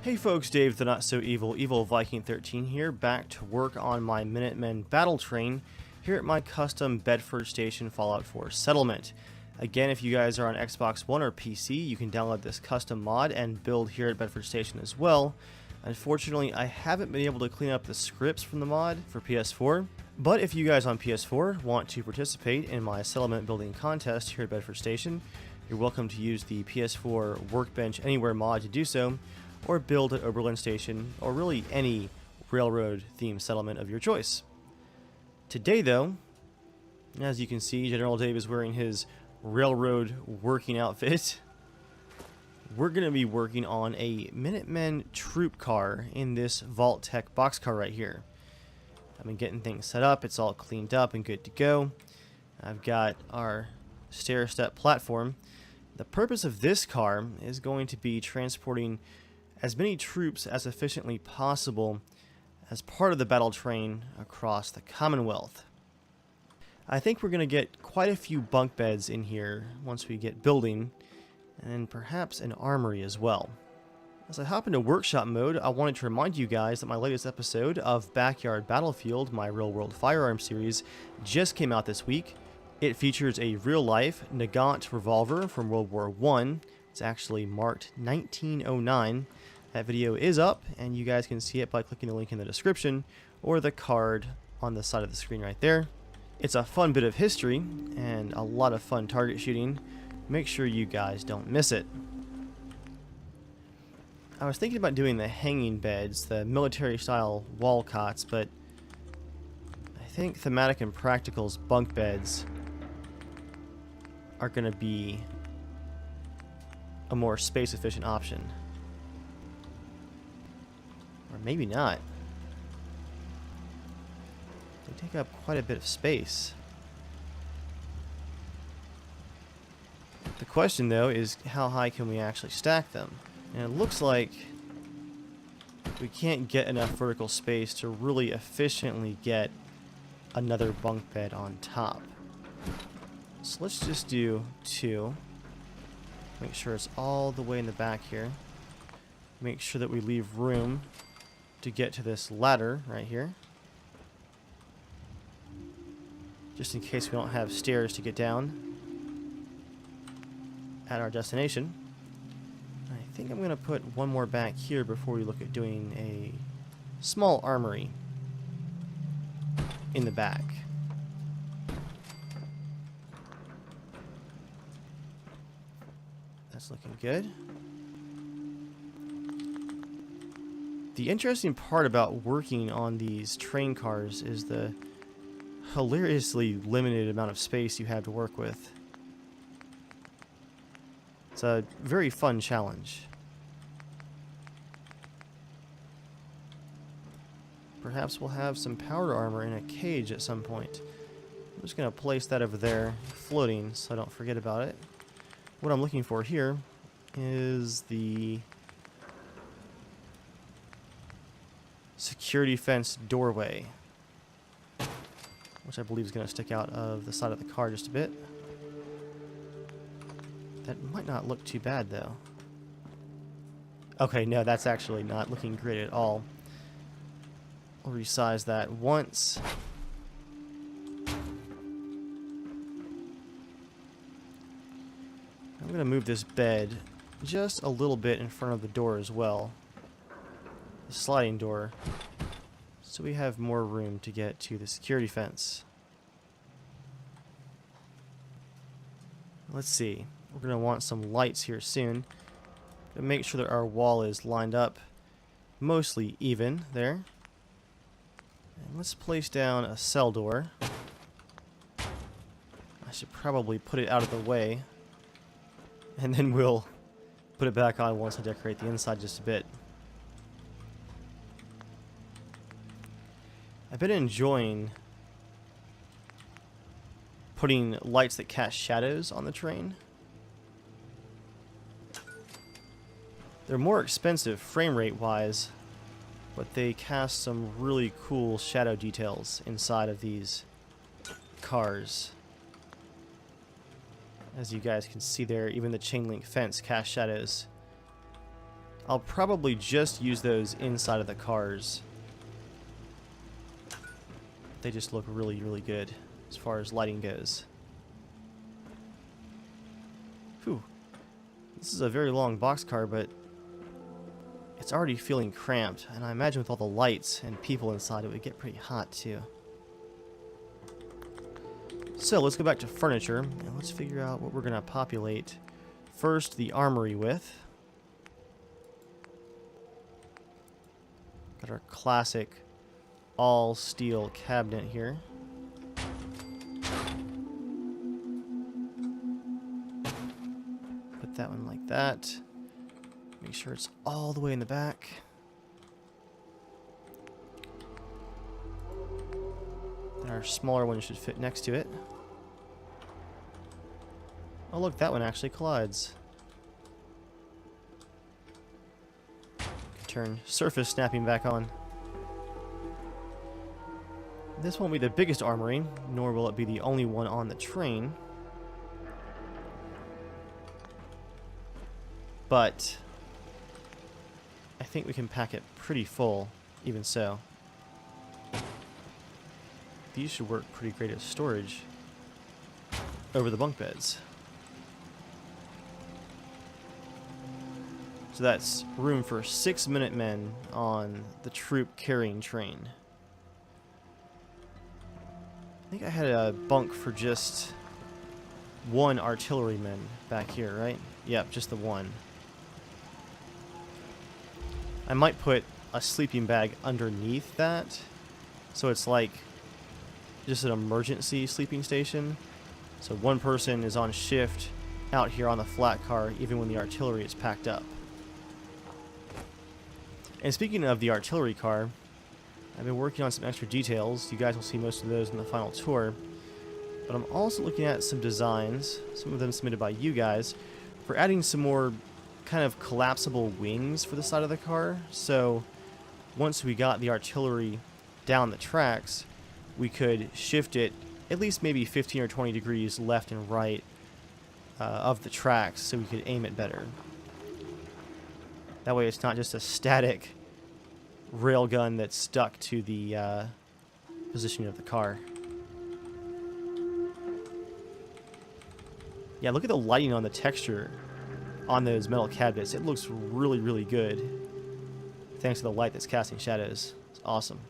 Hey folks, Dave the Not So Evil Viking 13 here, back to work on my Minutemen battle train here at my custom Bedford Station Fallout 4 settlement. Again, if you guys are on Xbox One or PC, you can download this custom mod and build here at Bedford Station as well. Unfortunately, I haven't been able to clean up the scripts from the mod for PS4, but if you guys on PS4 want to participate in my settlement building contest here at Bedford Station, you're welcome to use the PS4 Workbench Anywhere mod to do so, or build at Oberlin Station, or really any railroad-themed settlement of your choice. Today, though, as you can see, General Dave is wearing his railroad working outfit. We're going to be working on a Minutemen troop car in this Vault-Tec boxcar right here. I've been getting things set up, it's all cleaned up and good to go. I've got our stair-step platform. The purpose of this car is going to be transporting as many troops as efficiently possible as part of the battle train across the Commonwealth. I think we're going to get quite a few bunk beds in here once we get building, and perhaps an armory as well. As I hop into workshop mode, I wanted to remind you guys that my latest episode of Backyard Battlefield, my real-world firearms series, just came out this week. It features a real-life Nagant revolver from World War I. It's actually marked 1909. That video is up, and you guys can see it by clicking the link in the description or the card on the side of the screen right there. It's a fun bit of history and a lot of fun target shooting. Make sure you guys don't miss it. I was thinking about doing the hanging beds, the military-style wall cots, but I think Thematic and Practical's bunk beds are going to be a more space-efficient option. Or maybe not. They take up quite a bit of space. The question, though, is how high can we actually stack them? And it looks like we can't get enough vertical space to really efficiently get another bunk bed on top. So let's just do two. Make sure it's all the way in the back here. Make sure that we leave room to get to this ladder right here, just in case we don't have stairs to get down at our destination. I think I'm going to put one more back here before we look at doing a small armory in the back. That's looking good. The interesting part about working on these train cars is the hilariously limited amount of space you have to work with. It's a very fun challenge. Perhaps we'll have some powder armor in a cage at some point. I'm just going to place that over there, floating, so I don't forget about it. What I'm looking for here is the security fence doorway, which I believe is going to stick out of the side of the car just a bit. That might not look too bad, though. Okay, no, that's actually not looking great at all. I'll resize that once. I'm going to move this bed just a little bit in front of the door as well. The sliding door, so we have more room to get to the security fence. Let's see, we're going to want some lights here soon. Gonna make sure that our wall is lined up mostly even there. And let's place down a cell door. I should probably put it out of the way, and then we'll put it back on once I decorate the inside just a bit. I've been enjoying putting lights that cast shadows on the train. They're more expensive frame rate wise, but they cast some really cool shadow details inside of these cars. As you guys can see there, even the chain link fence casts shadows I'll probably just use those inside of the cars. They just look really, really good as far as lighting goes. Whew. This is a very long boxcar, but it's already feeling cramped, and I imagine with all the lights and people inside it would get pretty hot too. So let's go back to furniture, and let's figure out what we're going to populate first the armory with. Got our classic all steel cabinet here. Put that one like that. Make sure it's all the way in the back. And our smaller one should fit next to it. Oh look, that one actually collides. Turn surface snapping back on. This won't be the biggest armory, nor will it be the only one on the train. But I think we can pack it pretty full, even so. These should work pretty great as storage over the bunk beds. So that's room for 6 Minutemen on the troop carrying train. I think I had a bunk for just one artilleryman back here, right? Yep, just the one. I might put a sleeping bag underneath that, so it's like just an emergency sleeping station. So one person is on shift out here on the flat car, even when the artillery is packed up. And speaking of the artillery car, I've been working on some extra details. You guys will see most of those in the final tour. But I'm also looking at some designs, some of them submitted by you guys, for adding some more kind of collapsible wings for the side of the car. So once we got the artillery down the tracks, we could shift it at least maybe 15 or 20 degrees left and right of the tracks so we could aim it better. That way it's not just a static railgun that's stuck to the positioning of the car. Yeah, look at the lighting on the texture on those metal cabinets. It looks really, really good thanks to the light that's casting shadows. It's awesome.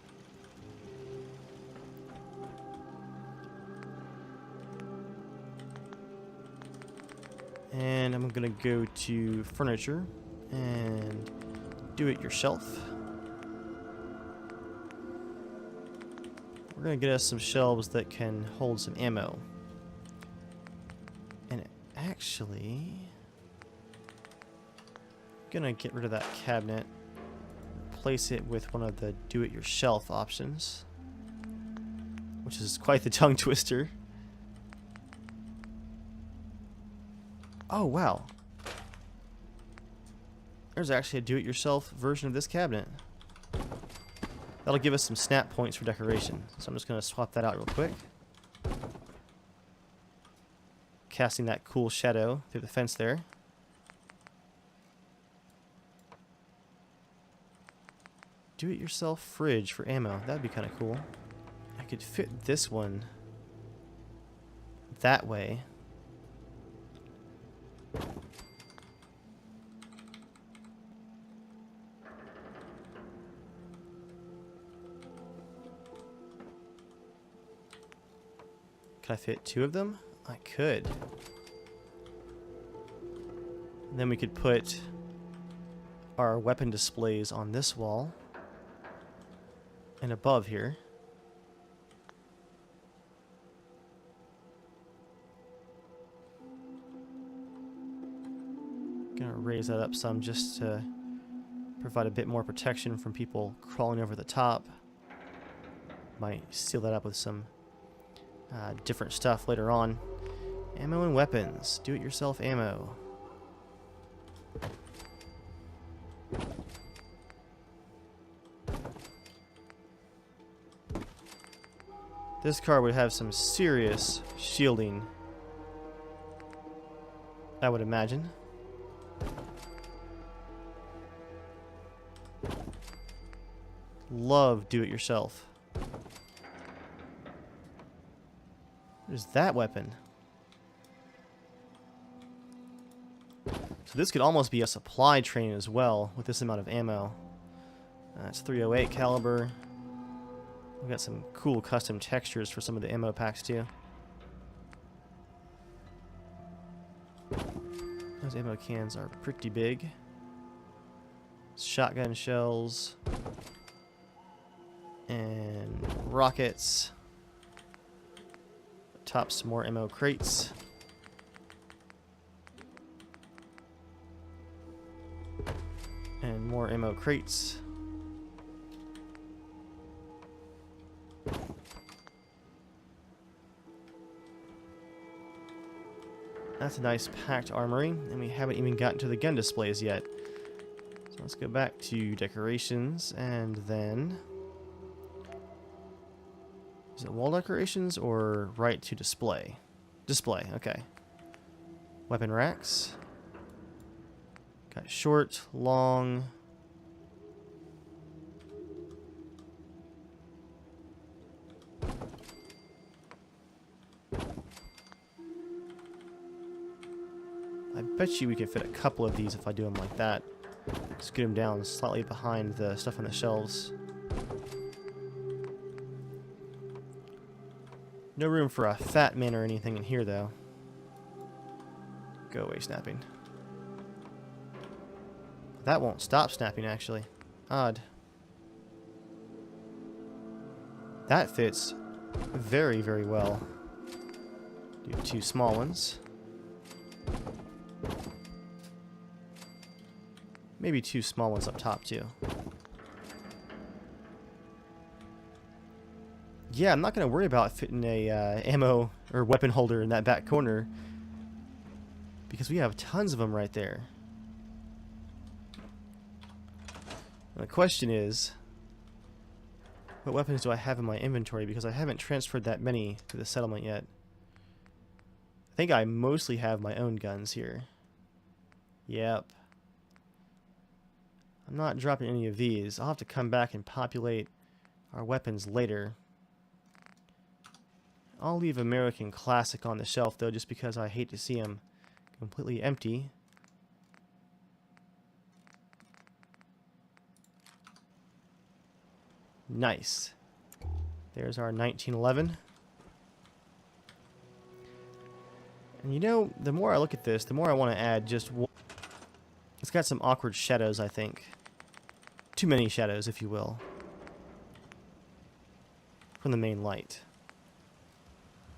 And I'm going to go to furniture and do it yourself. We're going to get us some shelves that can hold some ammo. And actually, I'm going to get rid of that cabinet, replace it with one of the do-it-yourself options, which is quite the tongue twister. Oh, wow. There's actually a do-it-yourself version of this cabinet. That'll give us some snap points for decoration. So I'm just going to swap that out real quick. Casting that cool shadow through the fence there. Do-it-yourself fridge for ammo. That'd be kind of cool. I could fit this one that way. Can I fit two of them? I could. And then we could put our weapon displays on this wall and above here. Gonna raise that up some just to provide a bit more protection from people crawling over the top. Might seal that up with some different stuff later on. Ammo and weapons. Do-it-yourself ammo. This car would have some serious shielding, I would imagine. Love do-it-yourself. There's that weapon. So this could almost be a supply train as well with this amount of ammo. It's 308 caliber. We've got some cool custom textures for some of the ammo packs too. Those ammo cans are pretty big. Shotgun shells. And rockets. Top some more ammo crates. And more ammo crates. That's a nice packed armory, and we haven't even gotten to the gun displays yet. So let's go back to decorations, and then... Is it wall decorations or right to display? Display, okay. Weapon racks. Got short, long... I bet you we could fit a couple of these if I do them like that. Scoot them down slightly behind the stuff on the shelves. No room for a fat man or anything in here, though. Go away, snapping. That won't stop snapping, actually. Odd. That fits very, very well. Do two small ones. Maybe two small ones up top, too. Yeah, I'm not going to worry about fitting a ammo or weapon holder in that back corner, because we have tons of them right there. And the question is, what weapons do I have in my inventory? Because I haven't transferred that many to the settlement yet. I think I mostly have my own guns here. Yep. I'm not dropping any of these. I'll have to come back and populate our weapons later. I'll leave American Classic on the shelf, though, just because I hate to see them completely empty. Nice. There's our 1911. And you know, the more I look at this, the more I want to add just one. It's got some awkward shadows, I think. Too many shadows, if you will, from the main light.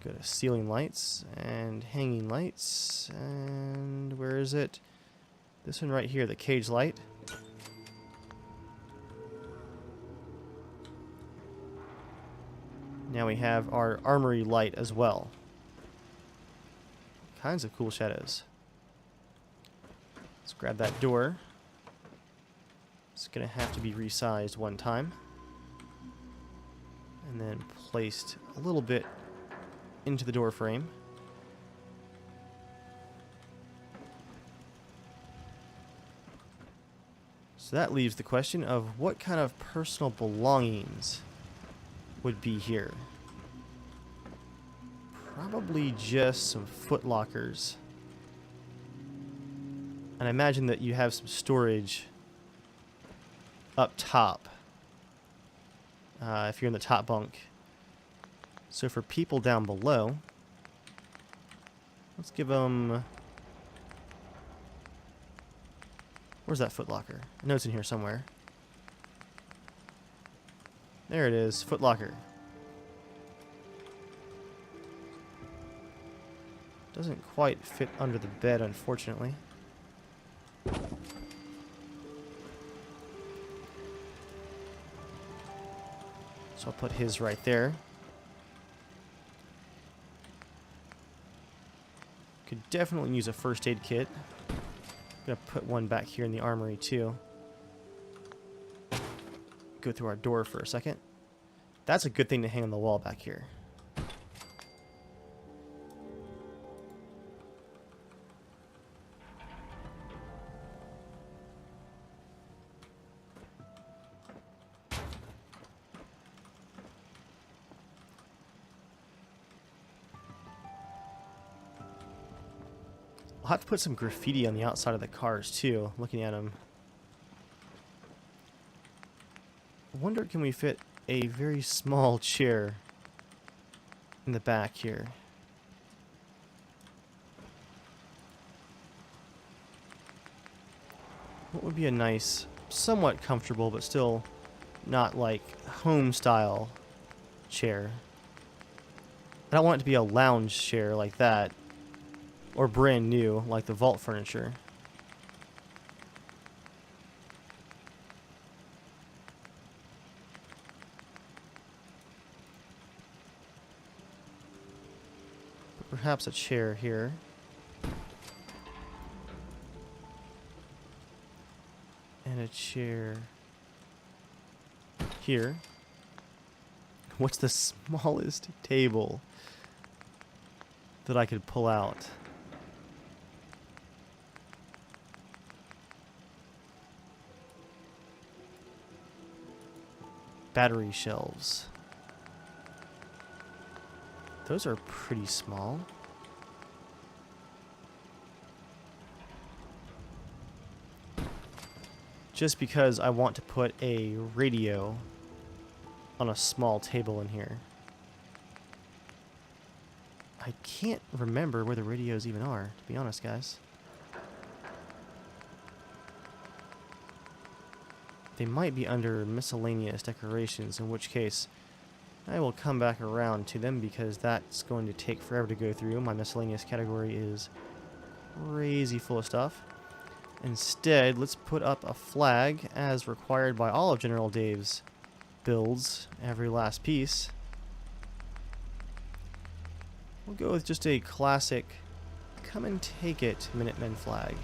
Go to ceiling lights and hanging lights, and where is it? This one right here, the cage light. Now we have our armory light as well. Kinds of cool shadows. Let's grab that door. It's gonna have to be resized one time. And then placed a little bit into the door frame. So that leaves the question of what kind of personal belongings would be here. Probably just some foot lockers. And I imagine that you have some storage up top if you're in the top bunk. So for people down below, let's give them... Where's that foot locker? I know it's in here somewhere. There it is, foot locker. Doesn't quite fit under the bed, unfortunately. So I'll put his right there. Could definitely use a first aid kit. Gonna put one back here in the armory too. Go through our door for a second. That's a good thing to hang on the wall back here. I'll have to put some graffiti on the outside of the cars too, looking at them. I wonder, can we fit a very small chair in the back here? What would be a nice, somewhat comfortable, but still not like home style chair? I don't want it to be a lounge chair like that, or brand new like the vault furniture. But perhaps a chair here. And a chair here. What's the smallest table that I could pull out? Battery shelves. Those are pretty small. Just because I want to put a radio on a small table in here. I can't remember where the radios even are, to be honest, guys. They might be under miscellaneous decorations, in which case I will come back around to them because that's going to take forever to go through. My miscellaneous category is crazy full of stuff. Instead, let's put up a flag as required by all of General Dave's builds, every last piece. We'll go with just a classic come and take it Minutemen flag.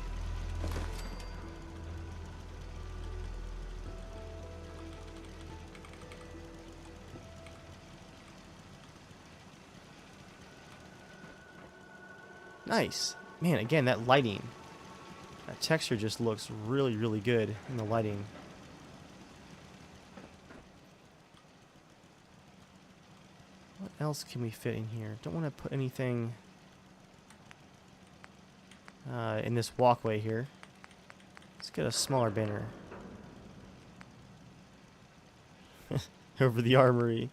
Nice. Man, again, that lighting. That texture just looks really, really good in the lighting. What else can we fit in here? Don't want to put anything in this walkway here. Let's get a smaller banner. Over the Armory.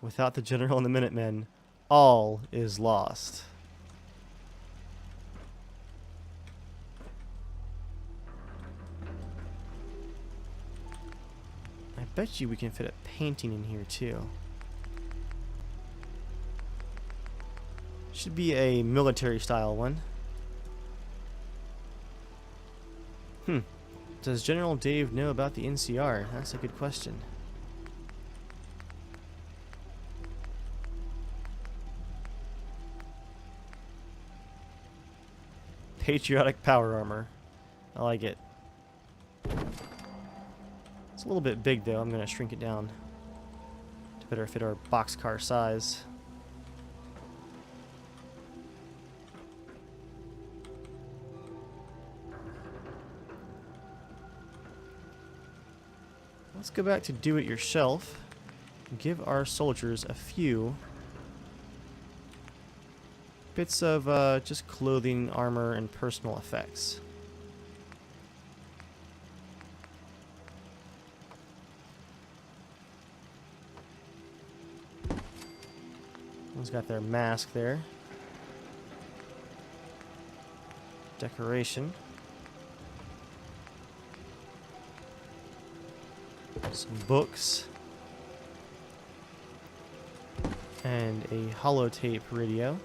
Without the General and the Minutemen, all is lost. I bet you we can fit a painting in here too. Should be a military style one. Does General Dave know about the NCR? That's a good question. Patriotic power armor. I like it. It's a little bit big though. I'm going to shrink it down to better fit our boxcar size. Let's go back to do-it-yourself and give our soldiers a few bits of just clothing, armor, and personal effects. One's got their mask there. Decoration. Some books. And a holotape radio.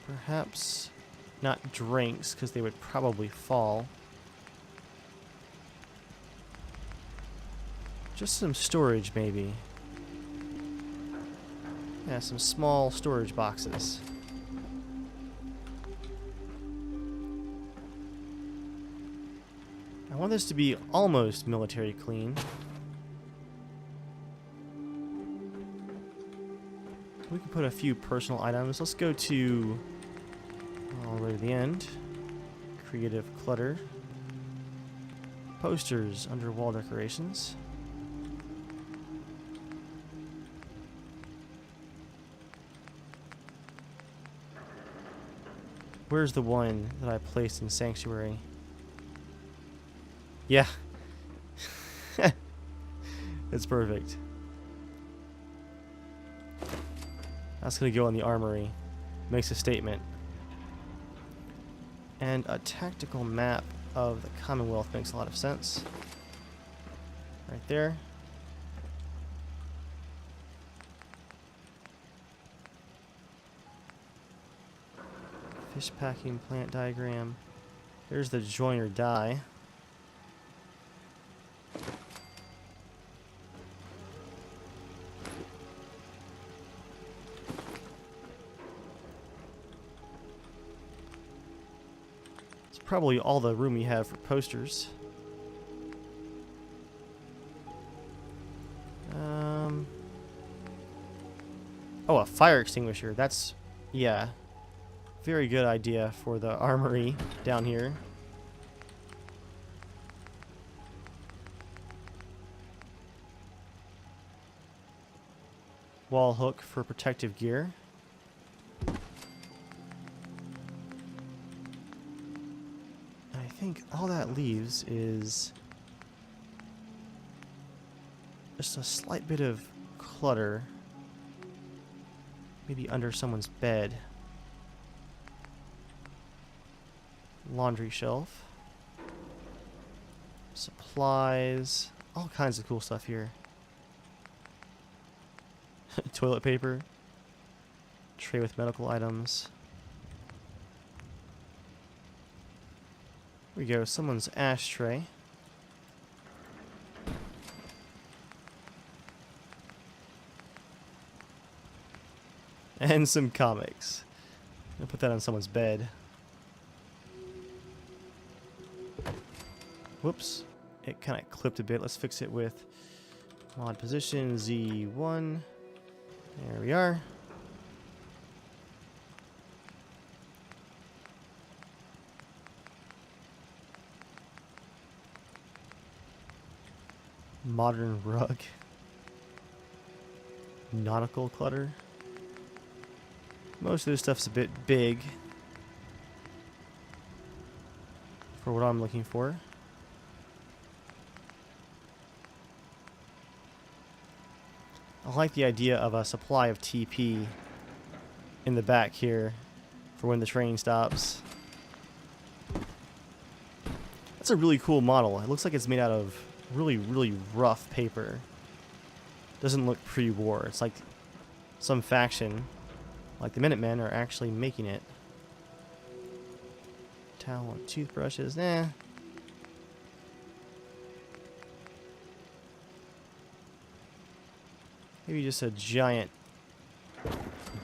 Perhaps not drinks, because they would probably fall. Just some storage, maybe. Yeah, some small storage boxes. I want this to be almost military clean. We can put a few personal items. Let's go to all the way to the end. Creative clutter. Posters under wall decorations. Where's the one that I placed in Sanctuary? Yeah. It's perfect. That's going to go in the Armory. Makes a statement. And a tactical map of the Commonwealth makes a lot of sense. Right there. Fish packing plant diagram. There's the join or die. It's probably all the room we have for posters. Oh, a fire extinguisher. That's, yeah. Very good idea for the Armory down here. Wall hook for protective gear. I think all that leaves is just a slight bit of clutter. Maybe under someone's bed. Laundry shelf. Supplies. All kinds of cool stuff here. Toilet paper. Tray with medical items. Here we go. Someone's ashtray. And some comics. I'll put that on someone's bed. Whoops. It kind of clipped a bit. Let's fix it with mod position Z1. There we are. Modern rug. Nautical clutter. Most of this stuff's a bit big for what I'm looking for. I like the idea of a supply of TP in the back here for when the train stops. That's a really cool model. It looks like it's made out of really, really rough paper. Doesn't look pre-war. It's like some faction, like the Minutemen, are actually making it. Towel and toothbrushes. Nah. Maybe just a giant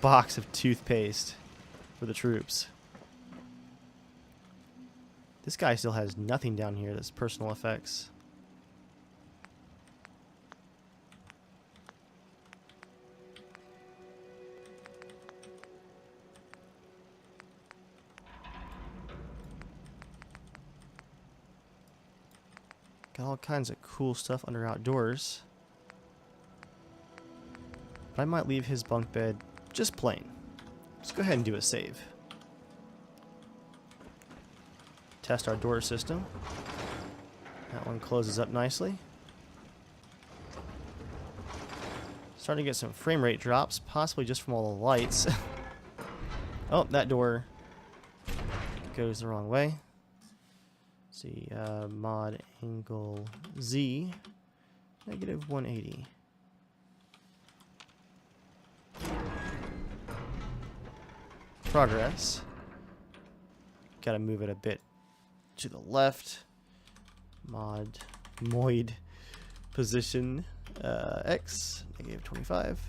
box of toothpaste for the troops. This guy still has nothing down here that's personal effects. Got all kinds of cool stuff under outdoors. But I might leave his bunk bed just plain. Let's go ahead and do a save. Test our door system. That one closes up nicely. Starting to get some frame rate drops, possibly just from all the lights. Oh, that door goes the wrong way. Let's see, mod angle Z, negative 180. Progress. Gotta move it a bit to the left. Moid position X, negative 25.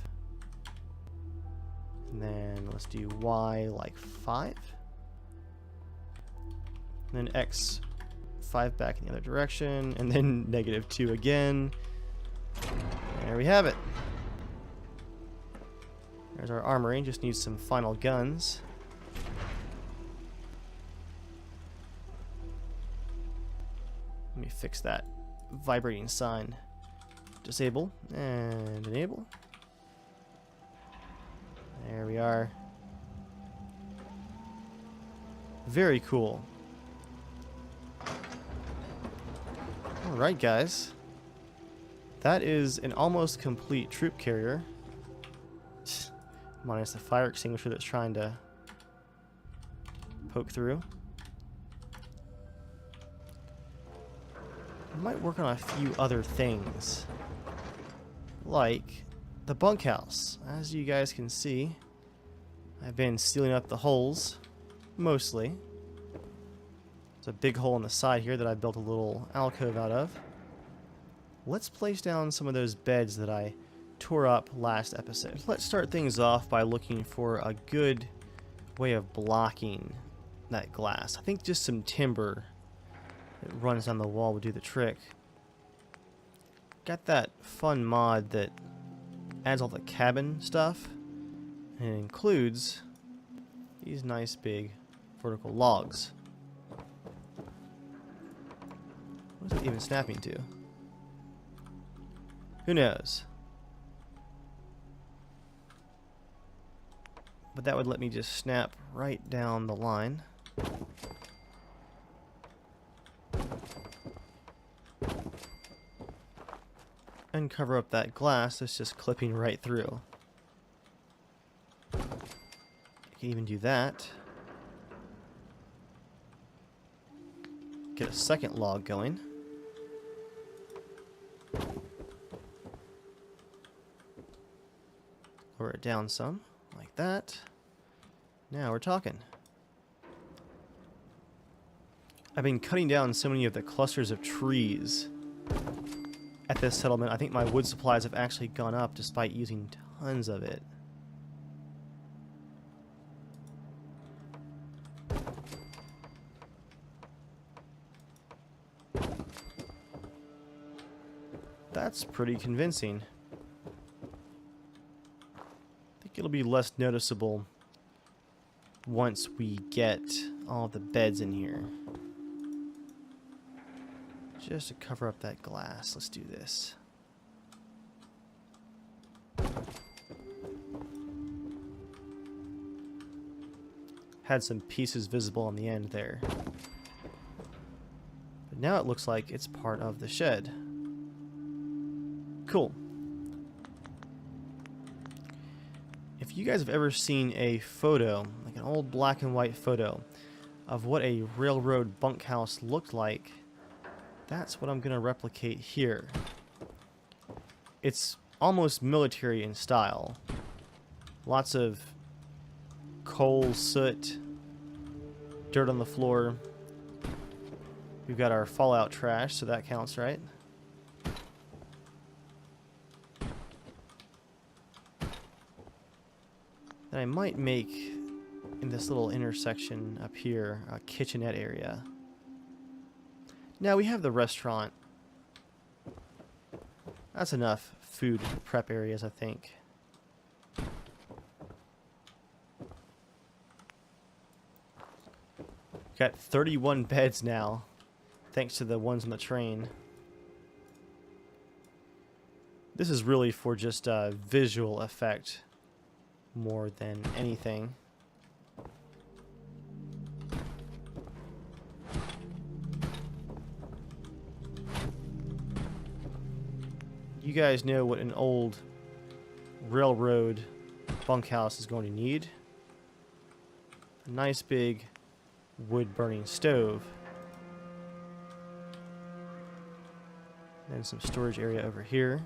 And then let's do Y like 5. And then X 5 back in the other direction. And then negative 2 again. There we have it. There's our armory. Just needs some final guns. Let me fix that vibrating sign. Disable and enable. There we are. Very cool. Alright guys. That is an almost complete troop carrier. Minus the fire extinguisher that's trying to poke through. I might work on a few other things. Like the bunkhouse. As you guys can see, I've been sealing up the holes, mostly. There's a big hole in the side here that I built a little alcove out of. Let's place down some of those beds that I tore up last episode. Let's start things off by looking for a good way of blocking that glass. I think just some timber that runs down the wall would do the trick. Got that fun mod that adds all the cabin stuff, and it includes these nice big vertical logs. What is it even snapping to? Who knows? But that would let me just snap right down the line. And cover up that glass that's just clipping right through. You can even do that. Get a second log going. Lower it down some, like that. Now we're talking. I've been cutting down so many of the clusters of trees at this settlement. I think my wood supplies have actually gone up despite using tons of it. That's pretty convincing. I think it'll be less noticeable once we get all the beds in here. Just to cover up that glass, let's do this. Had some pieces visible on the end there. But now it looks like it's part of the shed. Cool. If you guys have ever seen a photo, like an old black and white photo, of what a railroad bunkhouse looked like, that's what I'm going to replicate here. It's almost military in style. Lots of coal, soot, dirt on the floor. We've got our fallout trash, so that counts, right? Then I might make, in this little intersection up here, a kitchenette area. Now we have the restaurant. That's enough food prep areas, I think. Got 31 beds now, thanks to the ones on the train. This is really for just a visual effect more than anything. You guys know what an old railroad bunkhouse is going to need. A nice big wood burning stove. And some storage area over here.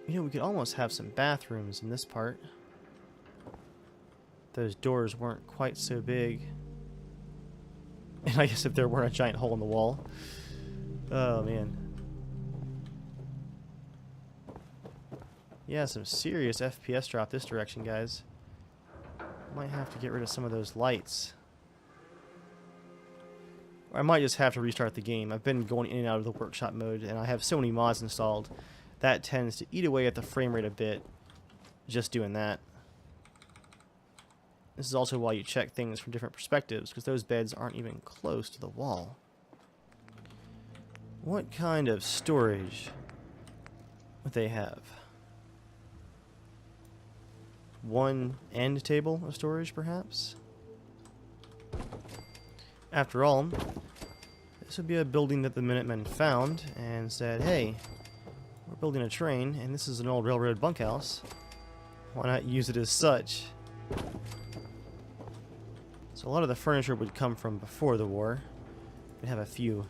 You know, we could almost have some bathrooms in this part. Those doors weren't quite so big. And I guess if there weren't a giant hole in the wall. Oh, man. Yeah, some serious FPS drop this direction, guys. Might have to get rid of some of those lights. Or I might just have to restart the game. I've been going in and out of the workshop mode, and I have so many mods installed. That tends to eat away at the frame rate a bit, just doing that. This is also why you check things from different perspectives, because those beds aren't even close to the wall. What kind of storage would they have? One end table of storage, perhaps? After all, this would be a building that the Minutemen found and said, hey, we're building a train, and this is an old railroad bunkhouse. Why not use it as such? So a lot of the furniture would come from before the war. We'd have a few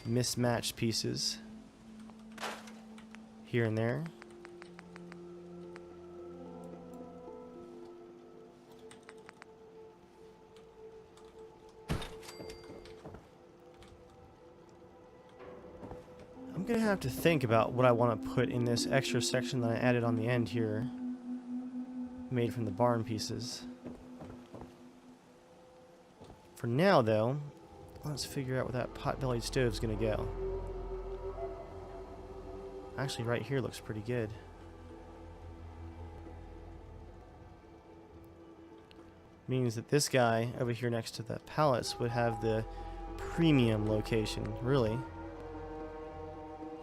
mismatched pieces here and there. I'm gonna have to think about what I want to put in this extra section that I added on the end here, made from the barn pieces. For now, though, let's figure out where that pot-bellied stove's gonna go. Actually, right here looks pretty good. Means that this guy over here next to the pallets would have the premium location, really.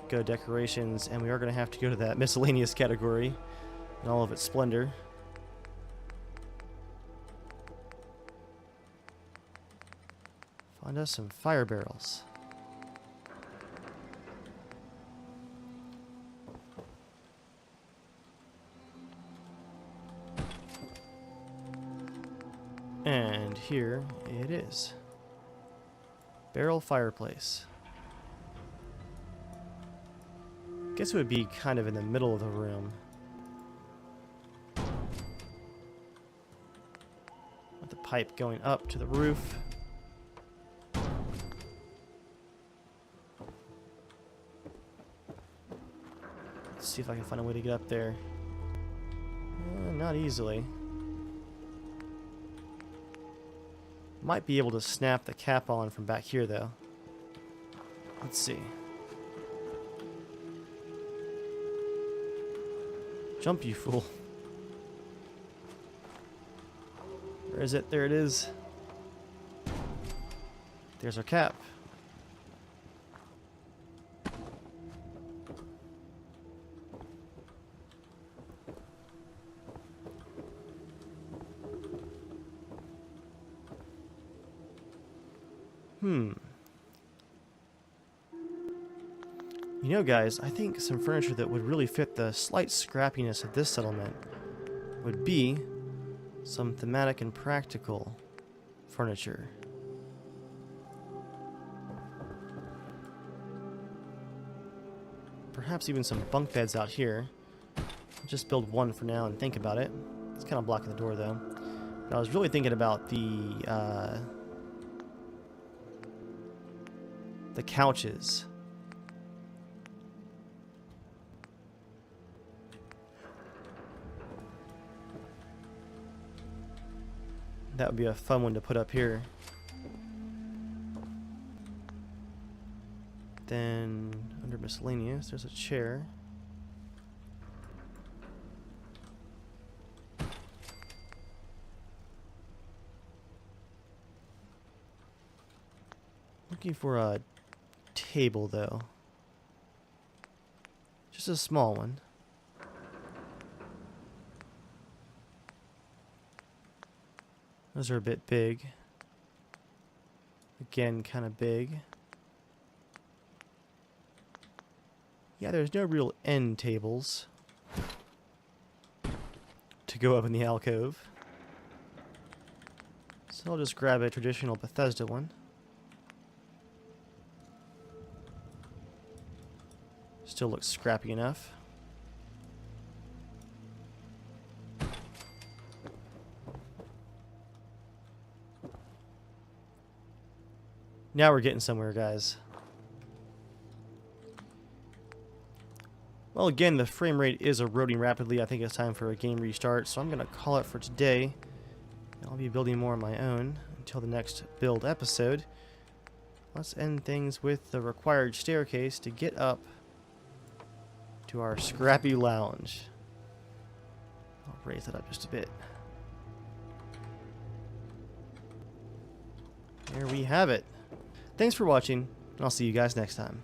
Go decorations, and we are going to have to go to that miscellaneous category in all of its splendor. Find us some fire barrels. And here it is. Barrel fireplace. Guess it would be kind of in the middle of the room. With the pipe going up to the roof. Let's see if I can find a way to get up there. Not easily. Might be able to snap the cap on from back here, though. Let's see. Jump, you fool. Where is it? There it is. There's our cap. You know, guys, I think some furniture that would really fit the slight scrappiness of this settlement would be some thematic and practical furniture. Perhaps even some bunk beds out here. I'll just build one for now and think about it. It's kind of blocking the door, though. But I was really thinking about the couches. That would be a fun one to put up here. Then, under miscellaneous, there's a chair. Looking for a table, though. Just a small one. Those are a bit big. Again, kind of big. Yeah, there's no real end tables to go up in the alcove. So I'll just grab a traditional Bethesda one. Still looks scrappy enough. Now we're getting somewhere, guys. Well, again, the frame rate is eroding rapidly. I think it's time for a game restart, so I'm going to call it for today. I'll be building more on my own until the next build episode. Let's end things with the required staircase to get up to our scrappy lounge. I'll raise that up just a bit. There we have it. Thanks for watching, and I'll see you guys next time.